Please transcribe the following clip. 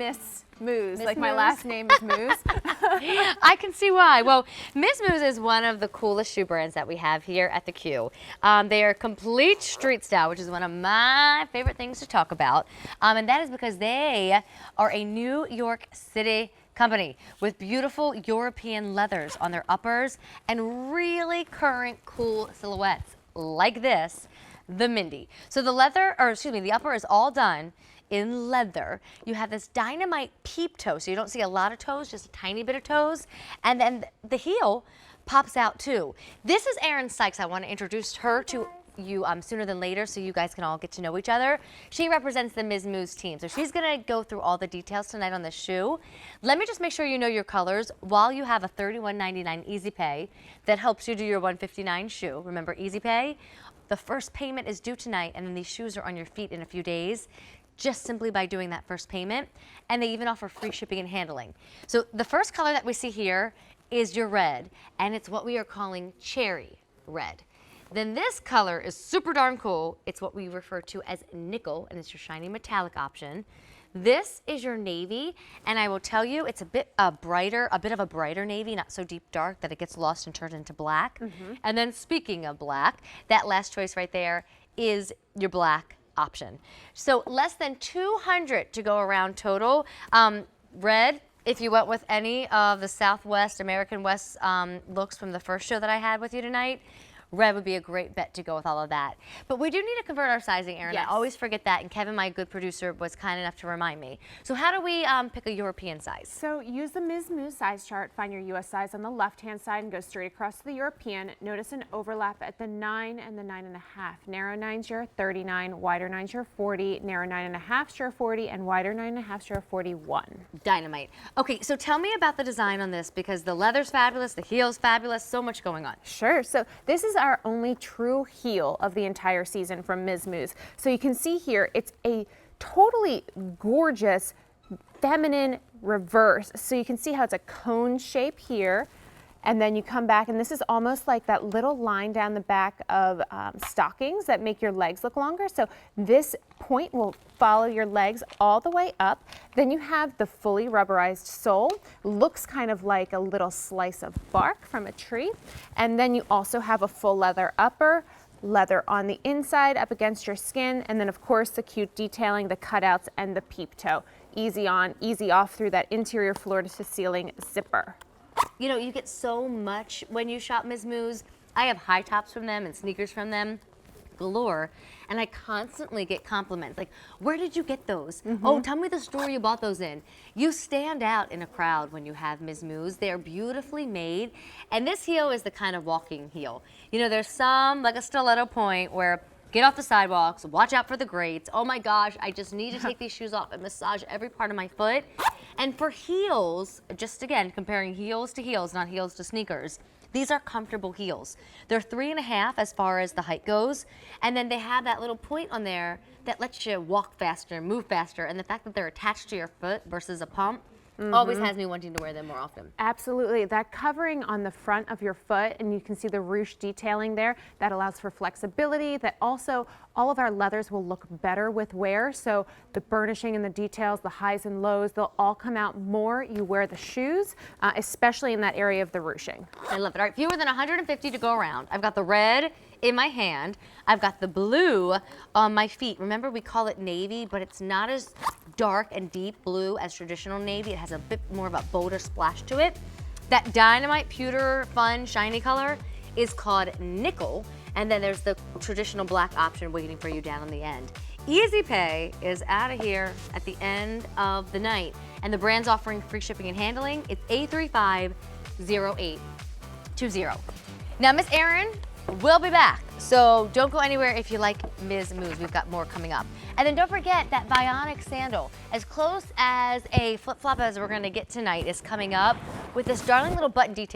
Miss Mooz, like my last name is Mooz. I can see why. Well, Miz Mooz is one of the coolest shoe brands that we have here at the Q. They are complete street style, which is one of my favorite things to talk about. And that is because they are a New York City company with beautiful European leathers on their uppers and really current cool silhouettes like this, the Mindy. So the the upper is all done in leather. You have this dynamite peep-toe, so you don't see a lot of toes, just a tiny bit of toes. And then the heel pops out too. This is Erin Sykes. I want to introduce her to you sooner than later so you guys can all get to know each other. She represents the Miz Mooz team, so she's going to go through all the details tonight on the shoe. Let me just make sure you know your colors while you have a $31.99 Easy Pay that helps you do your $159 shoe. Remember, Easy Pay, the first payment is due tonight, and then these shoes are on your feet in a few days, just simply by doing that first payment. And they even offer free shipping and handling. So the first color that we see here is your red, and it's what we are calling cherry red. Then this color is super darn cool. It's what we refer to as nickel, and it's your shiny metallic option. This is your navy, and I will tell you it's a bit of a brighter navy, not so deep dark that it gets lost and turned into black. And then speaking of black, that last choice right there is your black option. So less than 200 to go around total. Red, if you went with any of the Southwest, American West looks from the first show that I had with you tonight, red would be a great bet to go with all of that. But we do need to convert our sizing, Erin. Yes. I always forget that, and Kevin, my good producer, was kind enough to remind me. So how do we pick a European size? So use the Miz Mooz size chart, find your US size on the left-hand side and go straight across to the European. Notice an overlap at the 9 and the 9.5. Narrow 9's your 39, wider 9's your 40, narrow 9.5's your 40, and wider 9.5's your 41. Dynamite. Okay, so tell me about the design on this, because the leather's fabulous, the heel's fabulous, so much going on. Sure. So this is our only true heel of the entire season from Miz Mooz. So you can see here, it's a totally gorgeous feminine reverse. So you can see how it's a cone shape here. And then you come back, and this is almost like that little line down the back of stockings that make your legs look longer. So this point will follow your legs all the way up. Then you have the fully rubberized sole. Looks kind of like a little slice of bark from a tree. And then you also have a full leather upper, leather on the inside up against your skin, and then of course the cute detailing, the cutouts, and the peep-toe. Easy on, easy off through that interior floor to ceiling zipper. You know, you get so much when you shop Miz Mooz. I have high tops from them and sneakers from them galore, and I constantly get compliments like, where did you get those? Oh, tell me the store you bought those in. You stand out in a crowd when you have Miz Mooz. They are beautifully made, and this heel is the kind of walking heel. You know, there's some, like a stiletto point, where get off the sidewalks, watch out for the grates. Oh my gosh, I just need to take these shoes off and massage every part of my foot. And for heels, just again, comparing heels to heels, not heels to sneakers, these are comfortable heels. They're 3.5 as far as the height goes, and then they have that little point on there that lets you walk faster, move faster, and the fact that they're attached to your foot versus a pump always has me wanting to wear them more often. Absolutely. That covering on the front of your foot, and you can see the ruche detailing there, that allows for flexibility. That also, all of our leathers will look better with wear. So the burnishing and the details, the highs and lows, they'll all come out more. You wear the shoes, especially in that area of the ruching. I love it. All right, fewer than 150 to go around. I've got the red in my hand. I've got the blue on my feet. Remember, we call it navy, but it's not as dark and deep blue as traditional navy. It has a bit more of a bolder splash to it. That dynamite, pewter, fun, shiny color is called nickel. And then there's the traditional black option waiting for you down on the end. Easy Pay is out of here at the end of the night. And the brand's offering free shipping and handling. It's A350820. Now, Miss Erin, we'll be back, so don't go anywhere if you like Miz Mooz. We've got more coming up. And then don't forget that bionic sandal, as close as a flip-flop as we're going to get tonight, is coming up with this darling little button detail.